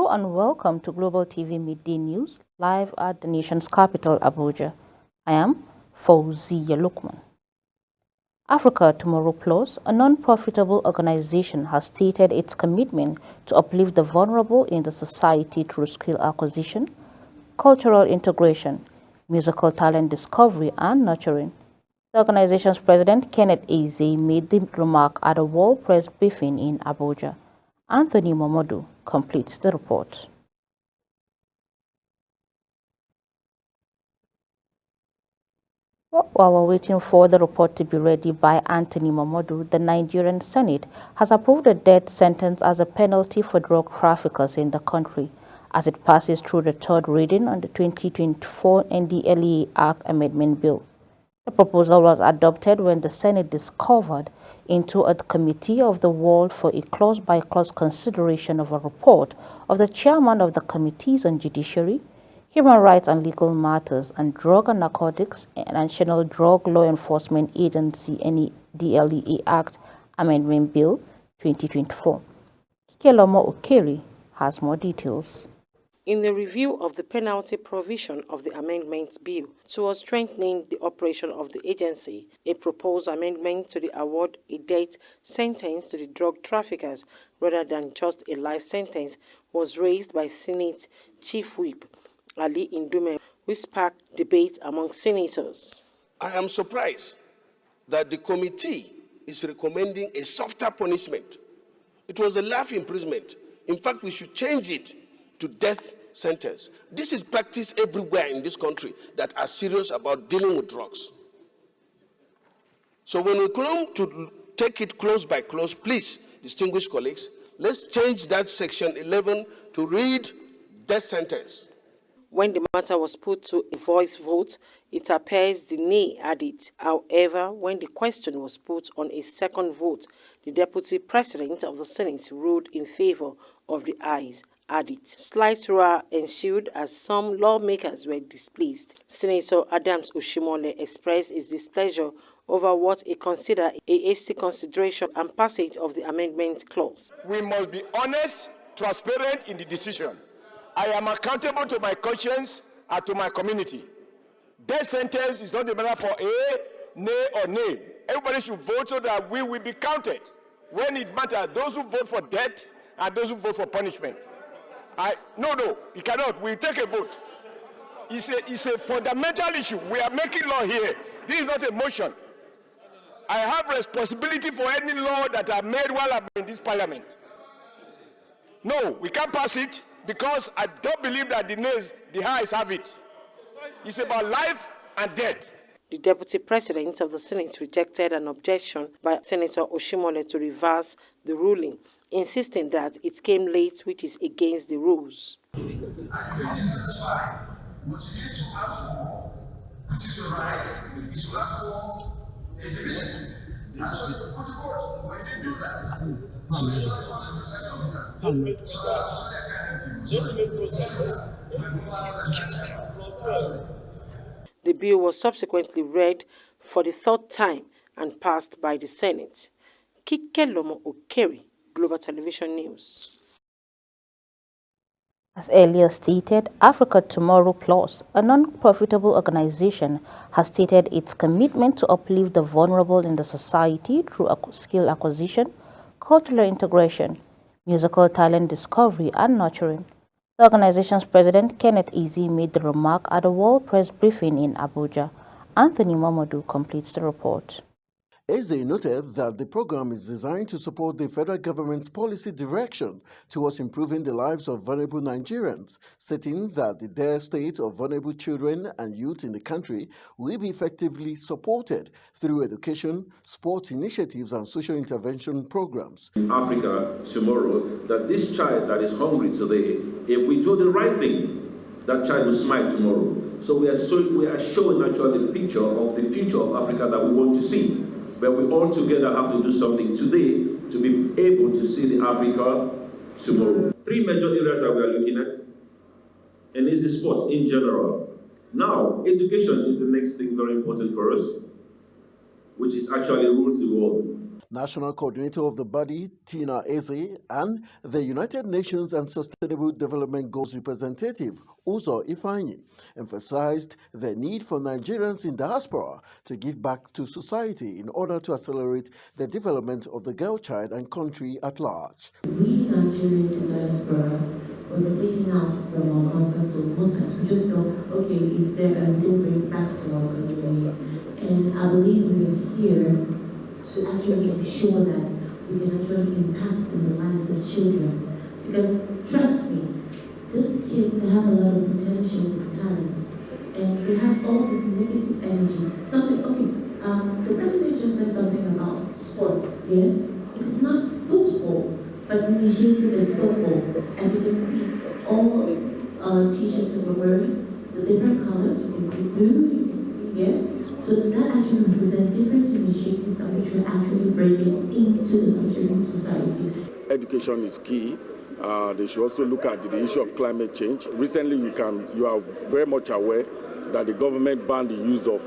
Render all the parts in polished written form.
and welcome to Global TV Midday News, live at the nation's capital, Abuja. I am Fauziya Lukman. Africa Tomorrow Plus, a non-profitable organization, has stated its commitment to uplift the vulnerable in the society through skill acquisition, cultural integration, musical talent discovery, and nurturing. The organization's president, Kenneth Eze, made the remark at a World Press briefing in Abuja. Anthony Momodu completes the report. While we're waiting for the report to be ready by Anthony Momodu, the Nigerian Senate has approved a death sentence as a penalty for drug traffickers in the country as it passes through the third reading on the 2024 NDLEA Act Amendment Bill. The proposal was adopted when the Senate discovered into a committee of the whole for a clause-by-clause consideration of a report of the chairman of the Committees on Judiciary, Human Rights and Legal Matters, and Drug and Narcotics and National Drug Law Enforcement Agency NDLEA Act Amendment Bill 2024. Kikelomo Okeri has more details. In the review of the penalty provision of the amendment bill towards strengthening the operation of the agency, a proposed amendment to the award a death sentence to the drug traffickers rather than just a life sentence was raised by Senate Chief Whip Ali Indume, which sparked debate among senators. I am surprised that the committee is recommending a softer punishment. It was a life imprisonment. In fact, we should change it to death sentence. This is practiced everywhere in this country that are serious about dealing with drugs. So when we come to take it clause by clause, please, distinguished colleagues, let's change that section 11 to read death sentence. When the matter was put to a voice vote, it appears the nay had it. However, when the question was put on a second vote, the Deputy President of the Senate ruled in favor of the ayes. It. Slight roar ensued as some lawmakers were displeased. Senator Adams Oshimole expressed his displeasure over what he considered a hasty consideration and passage of the amendment clause. We must be honest, transparent in the decision. I am accountable to my conscience and to my community. Death sentence is not a matter for a, nay or nay. Everybody should vote so that we will be counted. When it matters, those who vote for death and those who vote for punishment. No, you cannot. We take a vote. It's a fundamental issue. We are making law here. This is not a motion. I have responsibility for any law that I made while I'm in this parliament. No, we can't pass it because I don't believe that the highs have it. It's about life and death. The Deputy President of the Senate rejected an objection by Senator Oshimole to reverse the ruling, insisting that it came late, which is against the rules. I think this is fine. What you need to ask for, which is your right, is to ask for a division. And so you put to court, but you didn't do that. So you're not found a presiding officer. So I'm sorry I can't help you. The bill was subsequently read for the third time and passed by the Senate. Kikelomo Okeri, Global Television News. As earlier stated, Africa Tomorrow Plus, a non-profitable organization, has stated its commitment to uplift the vulnerable in the society through skill acquisition, cultural integration, musical talent discovery, and nurturing. The organization's president, Kenneth Eze, made the remark at a World Press briefing in Abuja. Anthony Momodu completes the report. Eze noted that the program is designed to support the federal government's policy direction towards improving the lives of vulnerable Nigerians, stating that the dire state of vulnerable children and youth in the country will be effectively supported through education, sports initiatives, and social intervention programs. In Africa tomorrow, that this child that is hungry today, if we do the right thing, that child will smile tomorrow. So we are showing actually the picture of the future of Africa that we want to see. But we all together have to do something today to be able to see the Africa tomorrow. Three major areas that we are looking at, and it's the sports in general. Now, education is the next thing very important for us, which is actually rules the world. National coordinator of the body, Tina Eze, and the United Nations and Sustainable Development Goals representative, Uzo Ifeanyi, emphasized the need for Nigerians in diaspora to give back to society in order to accelerate the development of the girl child and country at large. We Nigerians in diaspora, when we're taking out from our comfort zone, most times we just go, okay, is there a little bit back to us anyway? And I believe we're here to actually ensure that we can actually impact in the lives of children. Because trust me, these kids, they have a lot of potential and talents, and they have all this negative energy. The president just said something about sports, yeah? It is not football, but initiated as football. As you can see, all t-shirts that we're wearing, the different colors, you can see blue, you can see, yeah? So that actually represents different initiatives that which we're actually bringing into the Nigerian society. Education is key. They should also look at the issue of climate change. Recently, you are very much aware that the government banned the use of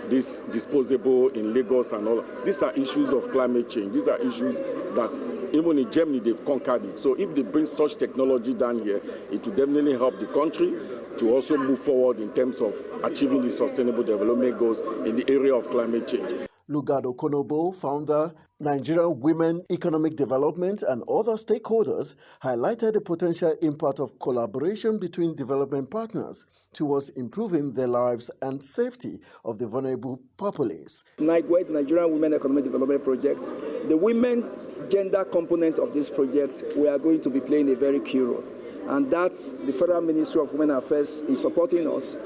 this disposable in Lagos and all. These are issues of climate change. These are issues that even in Germany, they've conquered it. So if they bring such technology down here, it will definitely help the country to also move forward in terms of achieving the sustainable development goals in the area of climate change. Lugard Okonobo, founder, Nigerian Women Economic Development, and other stakeholders highlighted the potential impact of collaboration between development partners towards improving the lives and safety of the vulnerable populace. NIGWED, Nigerian Women Economic Development Project, the women gender component of this project, we are going to be playing a very key role. And that's the Federal Ministry of Women Affairs is supporting us,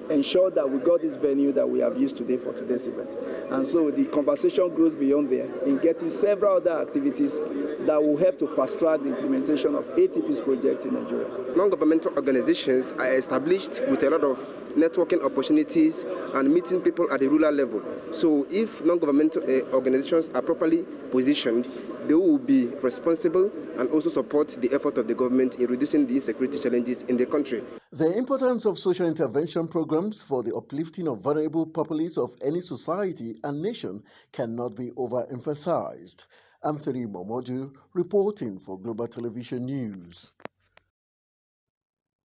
ensure that we got this venue that we have used today for today's event. And so the conversation goes beyond there in getting several other activities that will help to fast-track the implementation of ATP's project in Nigeria. Non-governmental organizations are established with a lot of networking opportunities and meeting people at the rural level. So if non-governmental organizations are properly positioned, they will be responsible and also support the effort of the government in reducing the insecurity challenges in the country. The importance of social intervention programs for the uplifting of vulnerable populace of any society and nation cannot be overemphasized. Anthony Momodu reporting for Global Television News.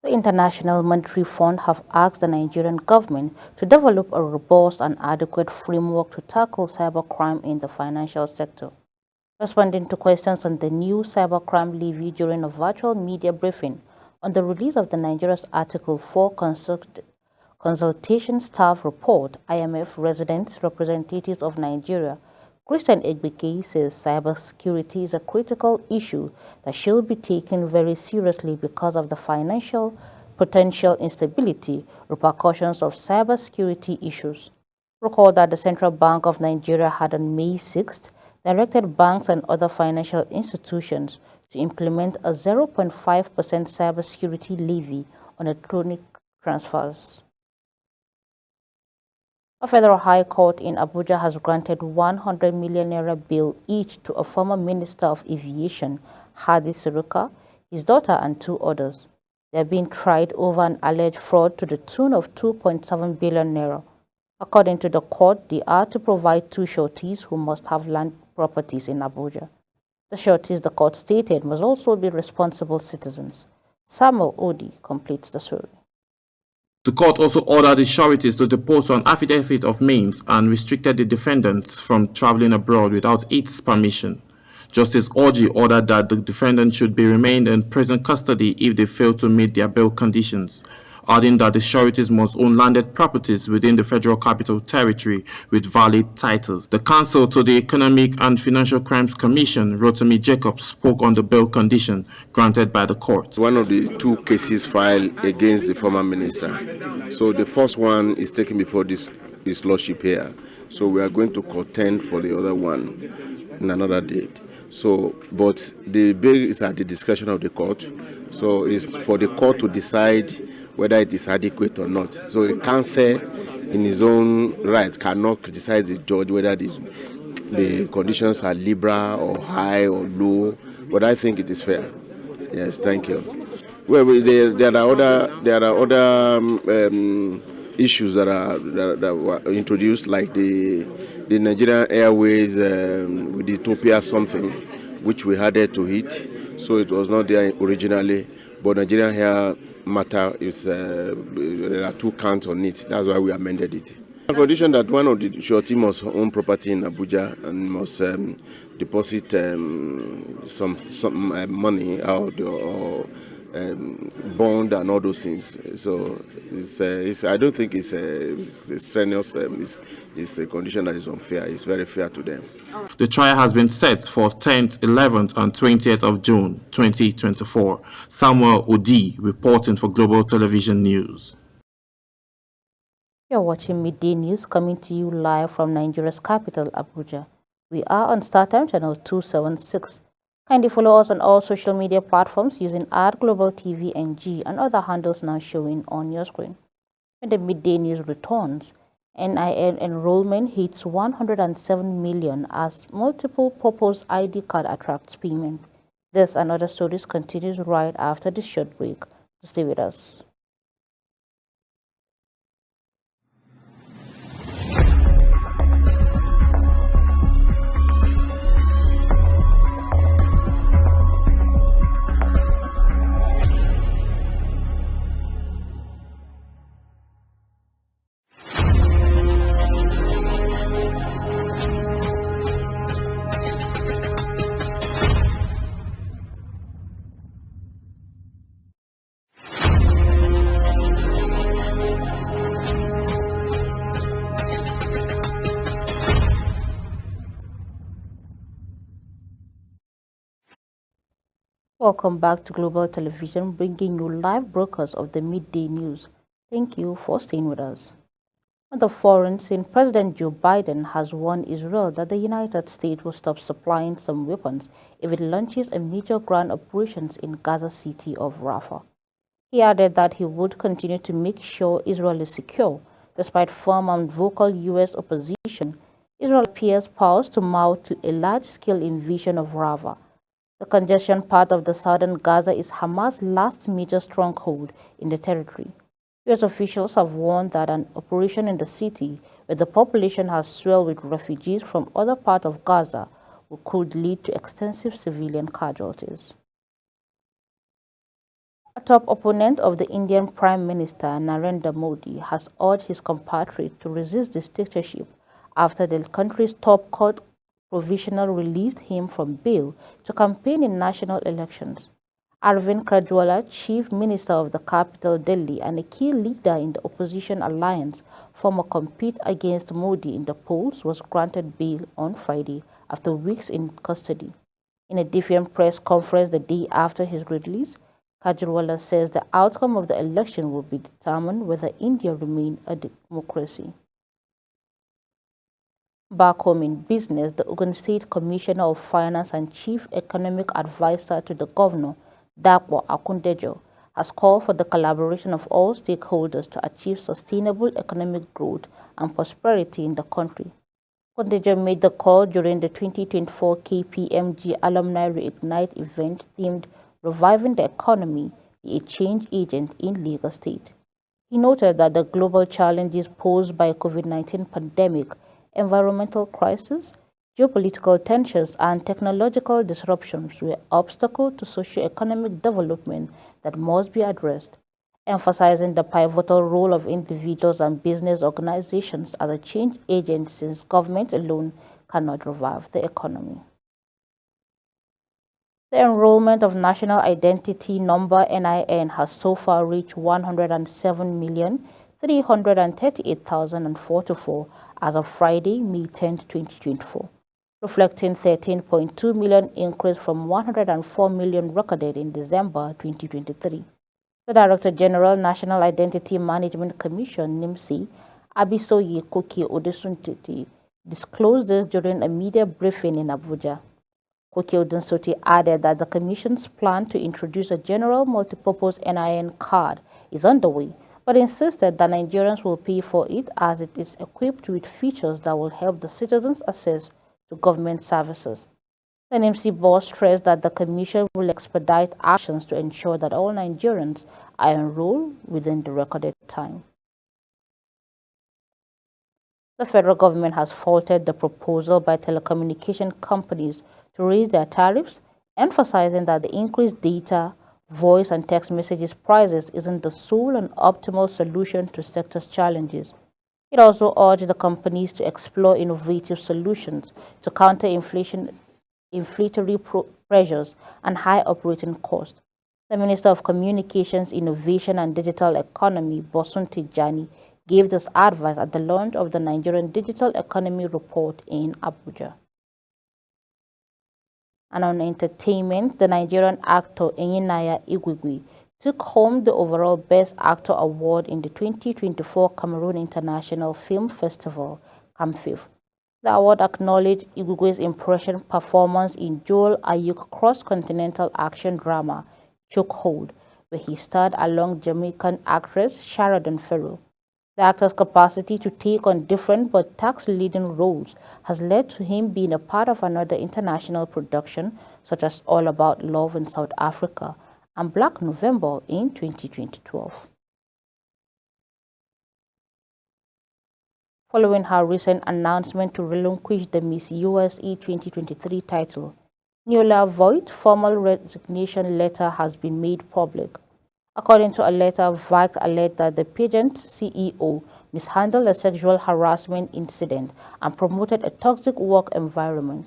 The International Monetary Fund have asked the Nigerian government to develop a robust and adequate framework to tackle cybercrime in the financial sector. Responding to questions on the new cybercrime levy during a virtual media briefing on the release of the Nigeria's Article 4 Consultation Staff Report, IMF residents representatives of Nigeria, Christian Egbike says cybersecurity is a critical issue that should be taken very seriously because of the financial potential instability repercussions of cybersecurity issues. Recall that the Central Bank of Nigeria had on May 6th directed banks and other financial institutions to implement a 0.5% cybersecurity levy on electronic transfers. A federal high court in Abuja has granted 100 million naira bail each to a former Minister of Aviation, Hadi Siruka, his daughter and two others. They are being tried over an alleged fraud to the tune of 2.7 billion naira. According to the court, they are to provide two sureties who must have land properties in Abuja. The sureties, the court stated, must also be responsible citizens. Samuel Odi completes the story. The court also ordered the sureties to depose an affidavit of means and restricted the defendants from traveling abroad without its permission. Justice Orji ordered that the defendants should be remained in prison custody if they fail to meet their bail conditions, adding that the sureties must own landed properties within the Federal Capital Territory with valid titles. The counsel to the Economic and Financial Crimes Commission, Rotimi Jacobs, spoke on the bail condition granted by the court. One of the two cases filed against the former minister. So the first one is taken before his lordship here. So we are going to contend for the other one in another date. So, but the bail is at the discretion of the court. So it is for the court to decide whether it is adequate or not. So a counsel in his own right cannot criticize the judge whether the conditions are liberal or high or low, but I think it is fair. Yes, thank you. Well, there are other issues that were introduced, like the Nigerian Airways with Ethiopia something, which we added to it. So it was not there originally, but Nigerian Air matter is there are 2 counts on it. That's why we amended it. On condition that one of the surety must own property in Abuja and must deposit some money out or bond and all those things. So I don't think it's strenuous. It's a condition that is unfair. It's very fair to them. The trial has been set for 10th, 11th, and 20th of June 2024. Samuel Odi reporting for Global Television News. You're watching Midday News coming to you live from Nigeria's capital, Abuja. We are on StarTime channel 276. Kindly follow us on all social media platforms using @GlobalTVNG and other handles now showing on your screen. When the Midday News returns, NIN enrollment hits 107 million as multiple purpose ID card attracts payment. This and other stories continues right after this short break. Stay with us. Welcome back to Global Television, bringing you live broadcasts of the Midday News. Thank you for staying with us. On the foreign scene, President Joe Biden has warned Israel that the United States will stop supplying some weapons if it launches a major ground operations in Gaza city of Rafah. He added that he would continue to make sure Israel is secure, despite firm and vocal U.S. opposition. Israel appears poised to mount a large-scale invasion of Rafah. The congestion part of the southern Gaza is Hamas' last major stronghold in the territory. U.S. officials have warned that an operation in the city, where the population has swelled with refugees from other parts of Gaza, could lead to extensive civilian casualties. A top opponent of the Indian Prime Minister Narendra Modi has urged his compatriot to resist this dictatorship after the country's top court provisional released him from bail to campaign in national elections. Arvind Kejriwal, chief minister of the capital Delhi and a key leader in the opposition alliance, former compete against Modi in the polls, was granted bail on Friday after weeks in custody. In a different press conference the day after his release, Kejriwal says the outcome of the election will be determined whether India remains a democracy. Back home in business, the Ogun State Commissioner of Finance and Chief Economic Advisor to the Governor, Dapo Akundejo, has called for the collaboration of all stakeholders to achieve sustainable economic growth and prosperity in the country. Akundejo made the call during the 2024 KPMG Alumni Reignite event themed Reviving the Economy, a Change Agent in Lagos State. He noted that the global challenges posed by COVID-19 pandemic, environmental crisis, geopolitical tensions, and technological disruptions were obstacles to socio-economic development that must be addressed, emphasizing the pivotal role of individuals and business organizations as a change agent since government alone cannot revive the economy. The enrollment of National Identity Number NIN has so far reached 107,338,044 as of Friday, May 10, 2024, reflecting 13.2 million increase from 104 million recorded in December 2023. The Director General, National Identity Management Commission, NIMC, Abisoye Koki Odesunti, disclosed this during a media briefing in Abuja. Koki Odesunti added that the Commission's plan to introduce a general multipurpose NIN card is underway, but insisted that Nigerians will pay for it as it is equipped with features that will help the citizens access to government services. The NIMC boss stressed that the Commission will expedite actions to ensure that all Nigerians are enrolled within the recorded time. The federal government has faulted the proposal by telecommunication companies to raise their tariffs, emphasizing that the increased data, voice and text messages prices isn't the sole and optimal solution to sector's challenges. It also urged the companies to explore innovative solutions to counter inflationary pressures and high operating costs. The Minister of Communications, Innovation and Digital Economy, Bosun Tijani, gave this advice at the launch of the Nigerian Digital Economy Report in Abuja. And on entertainment, the Nigerian actor Enyinnaya Igwegwe took home the overall Best Actor Award in the 2024 Cameroon International Film Festival, CAMFIF. The award acknowledged Igwegwe's impression performance in Joel Ayuk cross-continental action drama Chokehold, where he starred along Jamaican actress Sheridan Ferrell. The actor's capacity to take on different but task-laden roles has led to him being a part of another international production, such as All About Love in South Africa and Black November in 2012. Following her recent announcement to relinquish the Miss USA 2023 title, Neola Voigt's formal resignation letter has been made public. According to a letter, Voigt alleged that the pageant's CEO mishandled a sexual harassment incident and promoted a toxic work environment.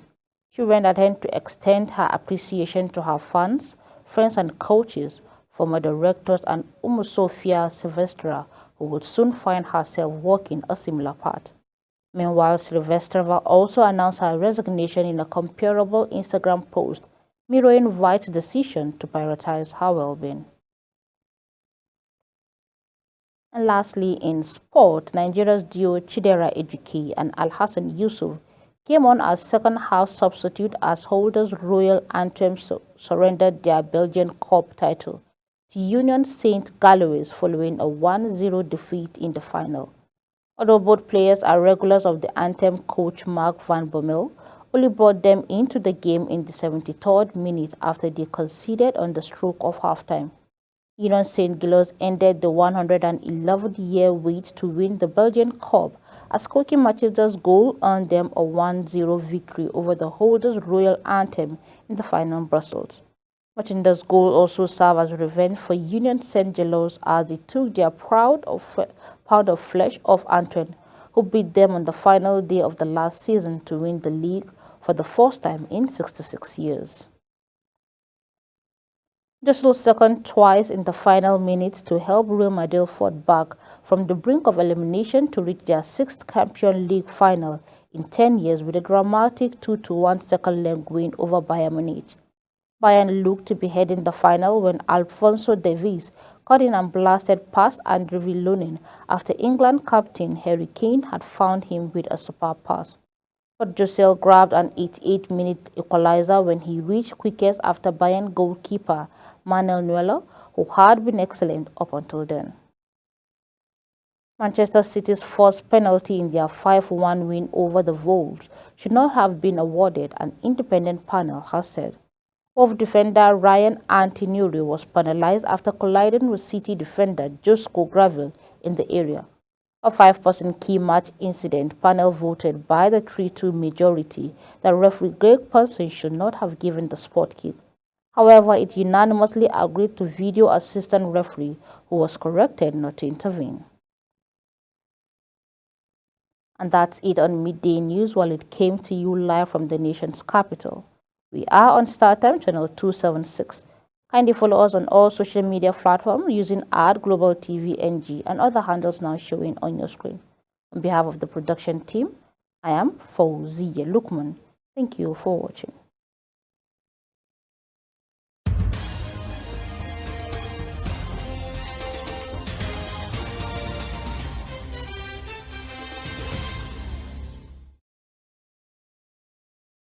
She went ahead to extend her appreciation to her fans, friends and coaches, former directors and Sofia Silvestra, who would soon find herself working a similar part. Meanwhile, Silvestrova also announced her resignation in a comparable Instagram post, mirroring Voigt's decision to prioritize her well-being. And lastly, in sport, Nigeria's duo Chidera Ejike and Alhassan Yusuf came on as second-half substitute as holders Royal Antwerp surrendered their Belgian Cup title to Union Saint Galois following a 1-0 defeat in the final. Although both players are regulars of the Anthem coach Mark van Bommel, only brought them into the game in the 73rd minute after they conceded on the stroke of halftime. Union Saint Gilloise ended the 111-year wait to win the Belgian Cup as Koki Matilda's goal earned them a 1-0 victory over the holders Royal Anthem in the final in Brussels. Matilda's goal also served as revenge for Union Saint Gilloise as they took their pound of flesh off Antwerp, who beat them on the final day of the last season to win the league for the first time in 66 years. Just second twice in the final minutes to help Real Madrid fought back from the brink of elimination to reach their 6th Champions League final in 10 years with a dramatic 2-1 second-leg win over Bayern Munich. Bayern looked to be heading the final when Alphonso Davies caught in and blasted past Andre Villonen after England captain Harry Kane had found him with a superb pass. But Josel grabbed an 88-minute equalizer when he reached quickest after Bayern goalkeeper Manuel Neuer, who had been excellent up until then. Manchester City's first penalty in their 5-1 win over the Wolves should not have been awarded, an independent panel has said. Wolves defender Ryan Antinori was penalized after colliding with City defender Josko Gravel in the area. A 5-person key match incident panel voted by the 3-2 majority that referee Greg Paulson should not have given the spot kick. However, it unanimously agreed to video assistant referee, who was corrected not to intervene. And that's it on Midday News while it came to you live from the nation's capital. We are on StarTime channel 276. Kindly follow us on all social media platforms using @GlobalTVNG and other handles now showing on your screen. On behalf of the production team, I am Fauziya Lukman. Thank you for watching.